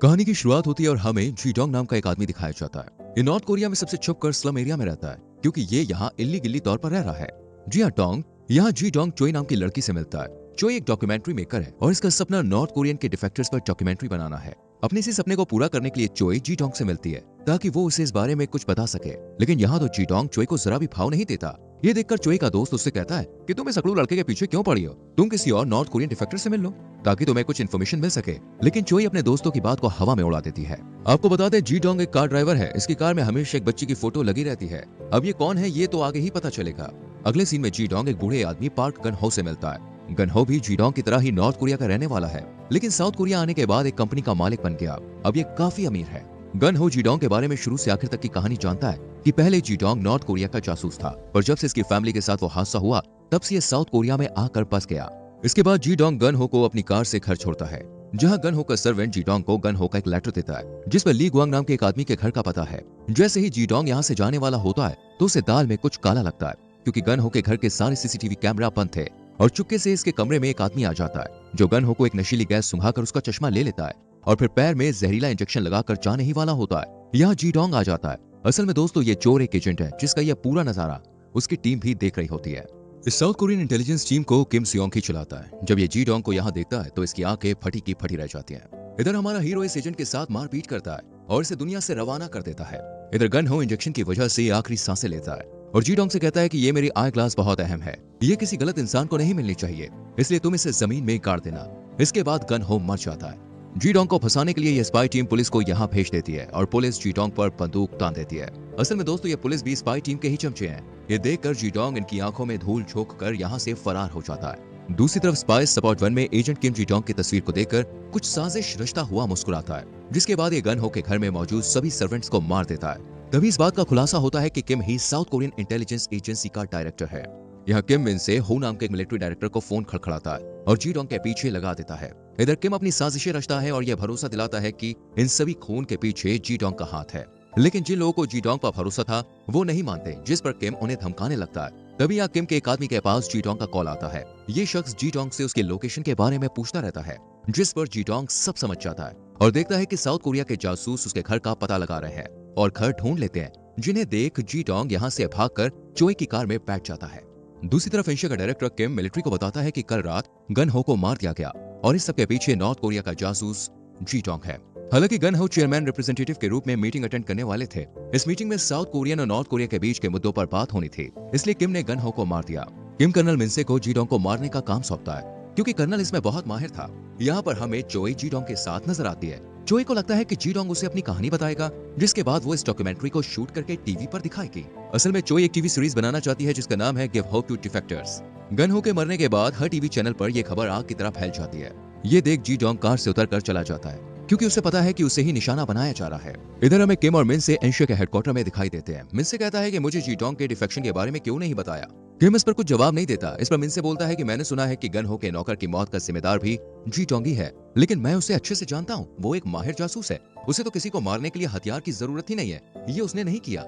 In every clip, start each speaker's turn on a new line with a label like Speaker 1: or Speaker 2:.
Speaker 1: कहानी की शुरुआत होती है और हमें जी डोंग नाम का एक आदमी दिखाया जाता है। ये नॉर्थ कोरिया में सबसे छुपकर स्लम एरिया में रहता है क्योंकि ये यहाँ इल्ली गिल्ली तौर पर रह रहा है। जी हाँ, डोंग यहाँ जी डोंग चोई नाम की लड़की से मिलता है। चोई एक डॉक्यूमेंट्री मेकर है और इसका सपना नॉर्थ कोरियन के डिफेक्टर्स पर डॉक्यूमेंट्री बनाना है। अपने इसी सपने को पूरा करने के लिए चोई जी डोंग से मिलती है ताकि वो उसे इस बारे में कुछ बता सके। लेकिन यहाँ तो जी डोंग चोई को जरा भी भाव नहीं देता। ये देखकर चोई का दोस्त उससे कहता है कि तुम इस अकड़ू लड़के के पीछे क्यों पड़ी हो, तुम किसी और नॉर्थ कोरियन डिफेक्टर से मिल लो ताकि तुम्हें कुछ इन्फॉर्मेशन मिल सके। लेकिन चोई अपने दोस्तों की बात को हवा में उड़ा देती है। आपको बता दें, जी डोंग एक कार ड्राइवर है। इसकी कार में हमेशा एक बच्ची की फोटो लगी रहती है। अब ये कौन है ये तो आगे ही पता चलेगा। अगले सीन में जी डोंग एक बूढ़े आदमी पार्क गन हो से मिलता है। गन हो भी जी डोंग की तरह ही नॉर्थ कोरिया का रहने वाला है, लेकिन साउथ कोरिया आने के बाद एक कंपनी का मालिक बन गया। अब ये काफी अमीर है। गन हो जी डोंग के बारे में शुरू से आखिर तक की कहानी जानता है कि पहले जी डोंग नॉर्थ कोरिया का जासूस था, पर जब से इसकी फैमिली के साथ वो हादसा हुआ तब से ये साउथ कोरिया में आकर बस गया। इसके बाद जी डोंग गन हो को अपनी कार से घर छोड़ता है, जहां गन हो का सर्वेंट जी डोंग को गन हो का एक लेटर देता है जिस पर ली गुआंग नाम के एक आदमी के घर का पता है। जैसे ही जी डोंग यहाँ से जाने वाला होता है तो उसे दाल में कुछ काला लगता है, क्योंकि गन हो के घर के सारे सीसीटीवी कैमरा बंद थे और चुपके से इसके कमरे में एक आदमी आ जाता है जो गन हो को एक नशीली गैस सुंघाकर उसका चश्मा ले लेता है और फिर पैर में जहरीला इंजेक्शन लगाकर जाने ही वाला होता है। यहाँ जी डोंग आ जाता है। असल में दोस्तों ये चोर एक एजेंट है जिसका यह पूरा नजारा उसकी टीम भी देख रही होती है। इस साउथ कोरियन इंटेलिजेंस टीम को किम सियोंग ही चलाता है। जब ये जी डोंग को यहाँ देखता है तो इसकी आंखें फटी की फटी रह जाती हैं। इधर हमारा हीरो इस एजेंट के साथ मारपीट करता है और इसे दुनिया से रवाना कर देता है। इधर गन हो इंजेक्शन की वजह से आखिरी सांसें लेता है और जी डोंग से कहता है कि ये मेरी आई ग्लास बहुत अहम है, ये किसी गलत इंसान को नहीं मिलनी चाहिए, इसलिए तुम इसे जमीन में गाड़ देना। इसके बाद गन हो मर जाता है। जी डोंग को फंसाने के लिए ये स्पाई टीम पुलिस को यहाँ भेज देती है और पुलिस जी डोंग पर बंदूक तान देती है। असल में दोस्तों ये पुलिस भी स्पाई टीम के ही चमचे हैं। ये देखकर जी डोंग इनकी आंखों में धूल झोंक कर यहाँ से फरार हो जाता है। दूसरी तरफ स्पाई सपोर्ट 1 में एजेंट किम जी डोंग की तस्वीर को देखकर कुछ साजिश रचता हुआ मुस्कुराता है, जिसके बाद ये गन हो के घर में मौजूद सभी सर्वेंट्स को मार देता है। तभी इस बात का खुलासा होता है कि किम ही साउथ कोरियन इंटेलिजेंस एजेंसी का डायरेक्टर है। यहाँ किम मिन से हो नाम के एक मिलिट्री डायरेक्टर को फोन खड़खड़ाता है और जी डोंग के पीछे लगा देता है। इधर किम अपनी साजिशें रचता है और यह भरोसा दिलाता है कि इन सभी खून के पीछे जी डोंग का हाथ है। लेकिन जिन लोगों को जी डोंग पर भरोसा था वो नहीं मानते, जिस पर किम उन्हें धमकाने लगता है। तभी यहाँ किम के एक आदमी के पास जी डोंग का कॉल आता है। ये शख्स जी डोंग से उसके लोकेशन के बारे में पूछता रहता है, जिस पर जी डोंग सब समझ जाता है और देखता है कि साउथ कोरिया के जासूस उसके घर का पता लगा रहे हैं और घर ढूंढ लेते हैं, जिन्हें देख जी डोंग यहाँ से भागकर चोई की कार में बैठ जाता है। दूसरी तरफ इंशा का डायरेक्टर किम मिलिट्री को बताता है कि कल रात गन हो को मार दिया गया और इस सब के पीछे नॉर्थ कोरिया का जासूस जी डोंग है। हालांकि गन हो चेयरमैन रिप्रेजेंटेटिव के रूप में मीटिंग अटेंड करने वाले थे। इस मीटिंग में साउथ कोरियन और नॉर्थ कोरिया के बीच के मुद्दों पर बात होनी थी, इसलिए किम ने गन हो को मार दिया। किम कर्नल मिनसे को जी डोंग को मारने का काम सौंपता है क्योंकि कर्नल इसमें बहुत माहिर था। यहाँ पर हमें चोई जी डोंग के साथ नजर आती है। चोई को लगता है कि जी डोंग उसे अपनी कहानी बताएगा, जिसके बाद वो इस डॉक्यूमेंट्री को शूट करके टीवी पर दिखाएगी। असल में चोई एक टीवी सीरीज बनाना चाहती है जिसका नाम है गिव होप टू डिफेक्टर्स। गन हो के मरने के बाद हर टीवी चैनल पर यह खबर आग की तरह फैल जाती है। ये देख जी डोंग कार से उतरकर चला जाता है क्योंकि उसे पता है कि उसे ही निशाना बनाया जा रहा है। इधर हमें किम और मिन से एंशिया के हेडक्वार्टर में दिखाई देते हैं। मिन से कहता है कि मुझे जी डोंग के डिफेक्शन के बारे में क्यों नहीं बताया। किम इस पर कुछ जवाब नहीं देता। इस पर मिन से बोलता है कि मैंने सुना है कि गन हो के नौकर की मौत का जिम्मेदार भी जी डोंग ही है, लेकिन मैं उसे अच्छे से जानता हूँ। वो एक माहिर जासूस है, उसे तो किसी को मारने के लिए हथियार की जरूरत ही नहीं है, ये उसने नहीं किया।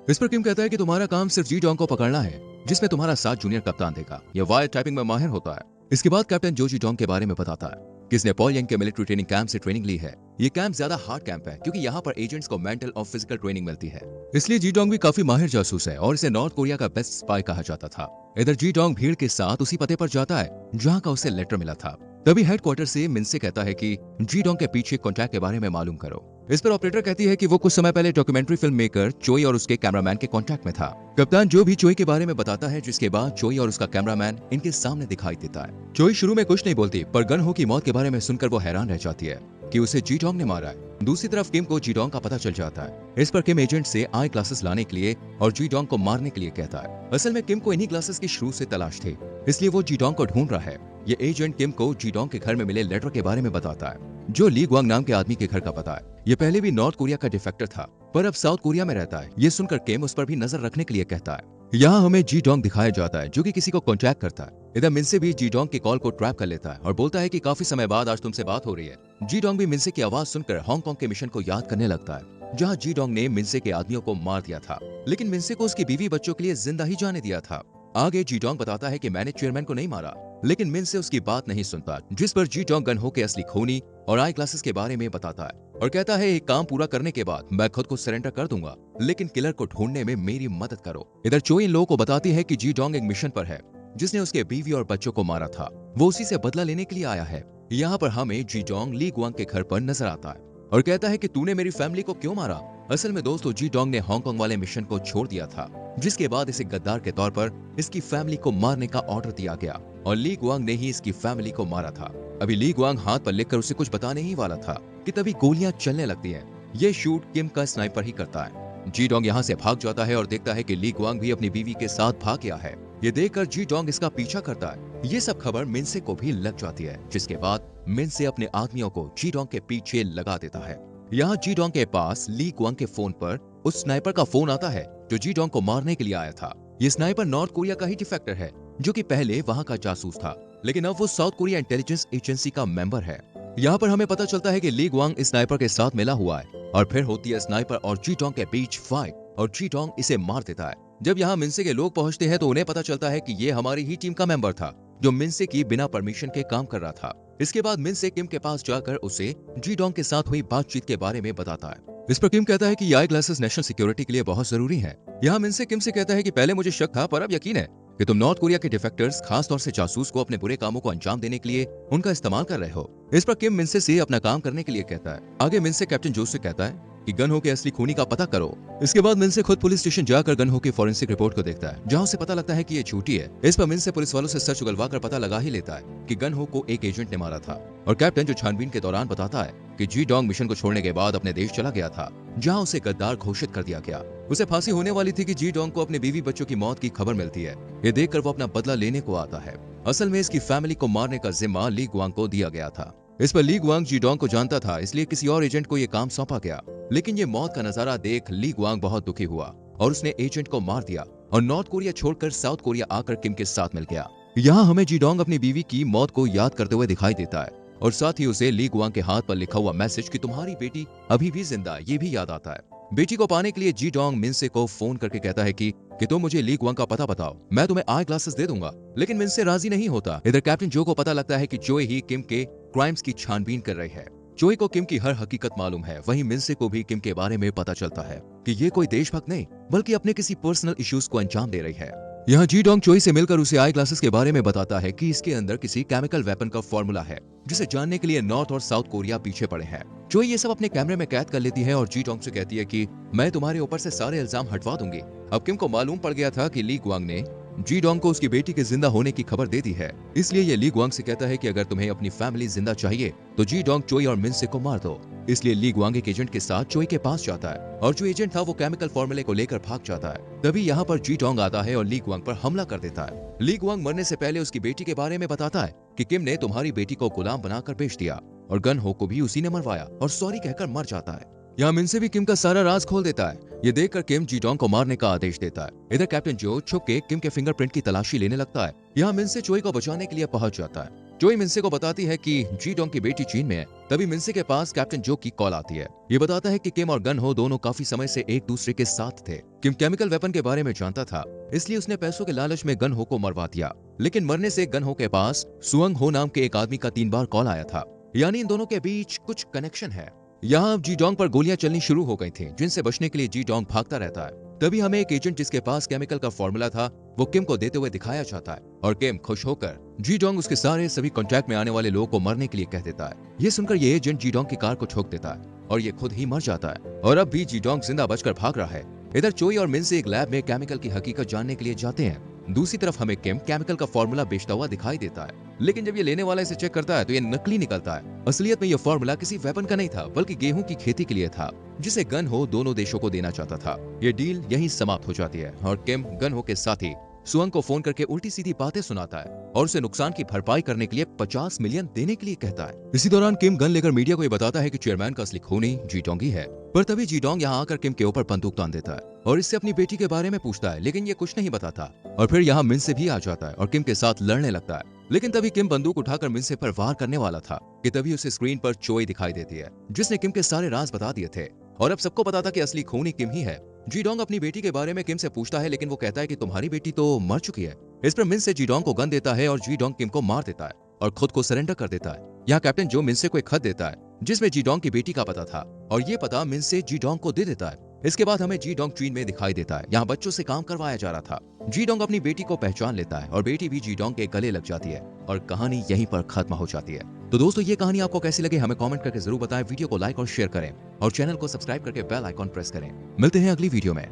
Speaker 1: इस पर किम कहता है कि तुम्हारा काम सिर्फ जी डोंग को पकड़ना है, जिसमें तुम्हारा साथ जूनियर कप्तान देगा। यह वायर टाइपिंग में माहिर होता है। इसके बाद कैप्टन जो जी डोंग के बारे में बताता है कि इसने पॉलयंग के मिलिट्री ट्रेनिंग कैंप से ट्रेनिंग ली है। ये कैंप ज्यादा हार्ड कैंप है क्योंकि यहाँ पर एजेंट्स को मेंटल और फिजिकल ट्रेनिंग मिलती है, इसलिए जी डोंग भी काफी माहिर जासूस है और इसे नॉर्थ कोरिया का बेस्ट स्पाई कहा जाता था। इधर जी डोंग भीड़ के साथ उसी पते पर जाता है जहाँ का उसे लेटर मिला था। तभी हेडक्वार्टर से मिन से कहता है कि जी डोंग के पीछे कॉन्टैक्ट के बारे में मालूम करो। इस पर ऑपरेटर कहती है कि वो कुछ समय पहले डॉक्यूमेंट्री फिल्म मेकर चोई और उसके कैमरामैन के कॉन्टैक्ट में था। कप्तान जो भी चोई के बारे में बताता है, जिसके बाद चोई और उसका कैमरामैन इनके सामने दिखाई देता है। चोई शुरू में कुछ नहीं बोलती, पर गन हो की मौत के बारे में सुनकर वो हैरान रह जाती है कि उसे जी डोंग ने मारा है। दूसरी तरफ किम को जी डोंग का पता चल जाता है। इस पर किम एजेंट से आई ग्लासेस लाने के लिए और जी डोंग को मारने के लिए कहता है। असल में किम को इन्हीं ग्लासेस की शुरू से तलाश थी, इसलिए वो जी डोंग को ढूंढ रहा है। ये एजेंट किम को जी डोंग के घर में मिले लेटर के बारे में बताता है, जो ली गुआंग नाम के आदमी के घर का पता है। ये पहले भी नॉर्थ कोरिया का डिफेक्टर था, पर अब साउथ कोरिया में रहता है। ये सुनकर किम उस पर भी नजर रखने के लिए कहता है। यहाँ हमें जी डोंग दिखाया जाता है जो कि किसी को कॉन्टैक्ट करता है। इधर मिनसे भी जी डोंग की कॉल को ट्रैप कर लेता है और बोलता है कि काफी समय बाद आज तुमसे बात हो रही है। जी डोंग भी मिनसे की आवाज सुनकर हांगकांग के मिशन को याद करने लगता है, जहाँ जी डोंग ने मिनसे के आदमियों को मार दिया था, लेकिन मिनसे को उसकी बीवी बच्चों के लिए जिंदा ही जाने दिया था। आगे जी डोंग बताता है कि मैंने चेयरमैन को नहीं मारा, लेकिन मिन से उसकी बात नहीं सुनता, जिस पर जी डोंग गन हो के असली खूनी और आई ग्लासेस के बारे में बताता है और कहता है एक काम पूरा करने के बाद मैं खुद को सरेंडर कर दूंगा, लेकिन किलर को ढूंढने में मेरी मदद करो। इधर चोई इन लोगों को बताती है कि जी डोंग एक मिशन पर है जिसने उसके बीवी और बच्चों को मारा था, वो उसी से बदला लेने के लिए आया है। यहाँ पर हमें जी डोंग ली गुआंग के घर पर नजर आता है और कहता है कि तूने मेरी फैमिली को क्यों मारा। असल में दोस्तों जी डोंग ने हांगकांग वाले मिशन को छोड़ दिया था, जिसके बाद इसे गद्दार के तौर पर इसकी फैमिली को मारने का ऑर्डर दिया गया और ली गुआंग ने ही इसकी फैमिली को मारा था। अभी ली गुआंग हाथ पर लिखकर उसे कुछ बताने ही वाला था कि तभी गोलियां चलने लगती हैं। ये शूट किम का स्नाइपर ही करता है। जी डोंग यहाँ से भाग जाता है और देखता है कि ली गुआंग भी अपनी बीवी के साथ भाग गया है। ये देखकर जी डोंग इसका पीछा करता है। ये सब खबर मिनसे को भी लग जाती है, जिसके बाद मिनसे अपने आदमियों को जी डोंग के पीछे लगा देता है। यहाँ जी डोंग के पास ली गुआंग के फोन पर उस स्नाइपर का फोन आता है जो जी डोंग को मारने के लिए आया था। ये स्नाइपर नॉर्थ कोरिया का ही डिफेक्टर है, जो कि पहले वहाँ का जासूस था, लेकिन अब वो साउथ कोरिया इंटेलिजेंस एजेंसी का मेंबर है। यहाँ पर हमें पता चलता है कि ली गुआंग इस स्नाइपर के साथ मिला हुआ है और फिर होती है स्नाइपर और जी डोंग के बीच फाइट और जी डोंग इसे मार देता है। जब यहाँ मिनसे के लोग पहुंचते हैं तो उन्हें पता चलता है कि ये हमारी ही टीम का मेंबर था जो मिनसे की बिना परमिशन के काम कर रहा था। इसके बाद मिनसे किम के पास जाकर उसे जी डोंग के साथ हुई बातचीत के बारे में बताता है। इस पर किम कहता है कि आई ग्लासेस नेशनल सिक्योरिटी के लिए बहुत जरूरी है। यहाँ मिनसे किम से कहता है कि पहले मुझे शक था पर अब यकीन है कि तुम नॉर्थ कोरिया के डिफेक्टर्स, खास तौर से जासूस को अपने बुरे कामों को अंजाम देने के लिए उनका इस्तेमाल कर रहे हो। इस पर किम मिनसे से अपना काम करने के लिए कहता है। आगे मिनसे कैप्टन जोस से कहता है कि गन हो के असली खूनी का पता करो। इसके बाद मिनसे खुद पुलिस स्टेशन जाकर गन हो की फॉरेंसिक रिपोर्ट को देखता है, जहां उसे पता लगता है कि ये झूठी है। इस पर मिनसे पुलिस वालों से सच उगलवाकर पता लगा ही लेता है कि गन हो को एक एजेंट ने मारा था और कैप्टन जो छानबीन के दौरान बताता है कि जी डोंग मिशन को छोड़ने के बाद अपने देश चला गया था, जहां उसे गद्दार घोषित कर दिया गया। उसे फांसी होने वाली थी कि जी डोंग को अपने बीवी बच्चों की मौत की खबर मिलती है। ये देखकर वो अपना बदला लेने को आता है। असल में इसकी फैमिली को मारने का जिम्मा ली गुआंग को दिया गया था। इस पर ली गुआंग जी डोंग को जानता था, इसलिए किसी और एजेंट को ये काम सौंपा गया। लेकिन ये मौत का नजारा देख ली गुआंग बहुत दुखी हुआ और उसने एजेंट को मार दिया और नॉर्थ कोरिया छोड़कर साउथ कोरिया आकर किम के साथ मिल गया। यहाँ हमें जी डोंग अपनी बीवी की मौत को याद करते हुए दिखाई देता है और साथ ही उसे ली गुआंग के हाथ पर लिखा हुआ मैसेज कि तुम्हारी बेटी अभी भी जिंदा है, ये भी याद आता है। बेटी को पाने के लिए जी डोंग मिनसे को फोन करके कहता है कि तुम मुझे ली गुआंग का पता बताओ, मैं तुम्हें आई ग्लासेस दे दूंगा। लेकिन मिनसे राजी नहीं होता। इधर कैप्टन जो को पता लगता है कि जोए ही किम के क्राइम्स की छानबीन कर रही है। जोई को किम की हर हकीकत मालूम है। वहीं मिनसे को भी किम के बारे में पता चलता है कि ये कोई देशभक्त नहीं बल्कि अपने किसी पर्सनल इश्यूज को अंजाम दे रही है। यहाँ जी डोंग चोई से मिलकर उसे आई ग्लासेस के बारे में बताता है कि इसके अंदर किसी केमिकल वेपन का फॉर्मूला है, जिसे जानने के लिए नॉर्थ और साउथ कोरिया पीछे पड़े हैं। चोई ये सब अपने कैमरे में कैद कर लेती है और जी डोंग से कहती है कि मैं तुम्हारे ऊपर से सारे इल्जाम हटवा दूंगी। अब किम को मालूम पड़ गया था कि ली गुआंग ने जी डोंग को उसकी बेटी के जिंदा होने की खबर दे दी है, इसलिए ये ली गुआंग से कहता है कि अगर तुम्हें अपनी फैमिली जिंदा चाहिए तो जी डोंग, चोई और मिनसे को मार दो। इसलिए ली गुआंग एक एजेंट के साथ चोई के पास जाता है और जो एजेंट था वो केमिकल फॉर्मूले को लेकर भाग जाता है। तभी यहाँ पर जी डोंग आता है और ली गुआंग पर हमला कर देता है। ली गुआंग मरने से पहले उसकी बेटी के बारे में बताता है कि किम ने तुम्हारी बेटी को गुलाम बनाकर बेच दिया और गन हो को भी उसी ने मरवाया और सॉरी कहकर मर जाता है। यहाँ मिनसे भी किम का सारा राज खोल देता है। ये देखकर किम जी डोंग को मारने का आदेश देता है। इधर कैप्टन जो छुप के किम के फिंगरप्रिंट की तलाशी लेने लगता है। यहाँ मिनसे चोई को बचाने के लिए पहुंच जाता है। चोई मिनसे को बताती है कि जी डोंग की बेटी चीन में है। तभी मिनसे के पास कैप्टन जो की कॉल आती है। ये बताता है कि किम और गन हो दोनों काफी समय से एक दूसरे के साथ थे। किम केमिकल वेपन के बारे में जानता था, इसलिए उसने पैसों के लालच में गन हो को मरवा दिया। लेकिन मरने से गन हो के पास सुअंग हो नाम के एक आदमी का 3 बार कॉल आया था, यानी इन दोनों के बीच कुछ कनेक्शन है। यहाँ अब जी डोंग पर गोलियां चलनी शुरू हो गई थी, जिनसे बचने के लिए जी डोंग भागता रहता है। तभी हमें एक एजेंट जिसके पास केमिकल का फॉर्मूला था वो किम को देते हुए दिखाया जाता है और किम खुश होकर जी डोंग उसके सारे सभी कॉन्टैक्ट में आने वाले लोगों को मरने के लिए कह देता है। ये सुनकर ये एजेंट जी डोंग की कार को ठोक देता है और ये खुद ही मर जाता है और अब भी जी डोंग जिंदा बचकर भाग रहा है। इधर चोई और मिनसे एक लैब में केमिकल की हकीकत जानने के लिए जाते हैं। दूसरी तरफ हमें किम केमिकल का फॉर्मूला बेचता हुआ दिखाई देता है, लेकिन जब ये लेने वाला इसे चेक करता है तो ये नकली निकलता है। असलियत में ये फॉर्मूला किसी वेपन का नहीं था बल्कि गेहूं की खेती के लिए था, जिसे गन हो दोनों देशों को देना चाहता था। ये डील यहीं समाप्त हो जाती है और किम गन हो के साथी सुअंग को फोन करके उल्टी सीधी बातें सुनाता है और उसे नुकसान की भरपाई करने के लिए 50 मिलियन देने के लिए कहता है। इसी दौरान किम गन लेकर मीडिया को ये बताता है कि चेयरमैन का असली खूनी जी डोंग ही है। पर तभी जी डोंग यहाँ आकर किम के ऊपर बंदूक तान देता है और इससे अपनी बेटी के बारे में पूछता है, लेकिन ये कुछ नहीं बताता। और फिर यहाँ मिनसे भी आ जाता है और किम के साथ लड़ने लगता है। लेकिन तभी किम बंदूक उठाकर मिनसे पर वार करने वाला था कि तभी उसे स्क्रीन पर चोई दिखाई देती है, जिसने किम के सारे राज बता दिए थे और अब सबको पता था कि असली खूनी किम ही है। जी डोंग अपनी बेटी के बारे में किम से पूछता है, लेकिन वो कहता है कि तुम्हारी बेटी तो मर चुकी है। इस पर मिन से जी डोंग को गन देता है और जी डोंग किम को मार देता है और खुद को सरेंडर कर देता है। यहाँ कैप्टन जो मिन से को एक खत देता है जिसमें जी डोंग की बेटी का पता था और ये पता मिन से जी डोंग को दे देता है। इसके बाद हमें जी डोंग ट्वीन में दिखाई देता है। यहाँ बच्चों से काम करवाया जा रहा था। जी डोंग अपनी बेटी को पहचान लेता है और बेटी भी जी डोंग के गले लग जाती है और कहानी यहीं पर खत्म हो जाती है। तो दोस्तों ये कहानी आपको कैसी लगी हमें कमेंट करके जरूर बताएं। वीडियो को लाइक और शेयर करें और चैनल को सब्सक्राइब करके बेल आइकॉन प्रेस करें। मिलते हैं अगली वीडियो में।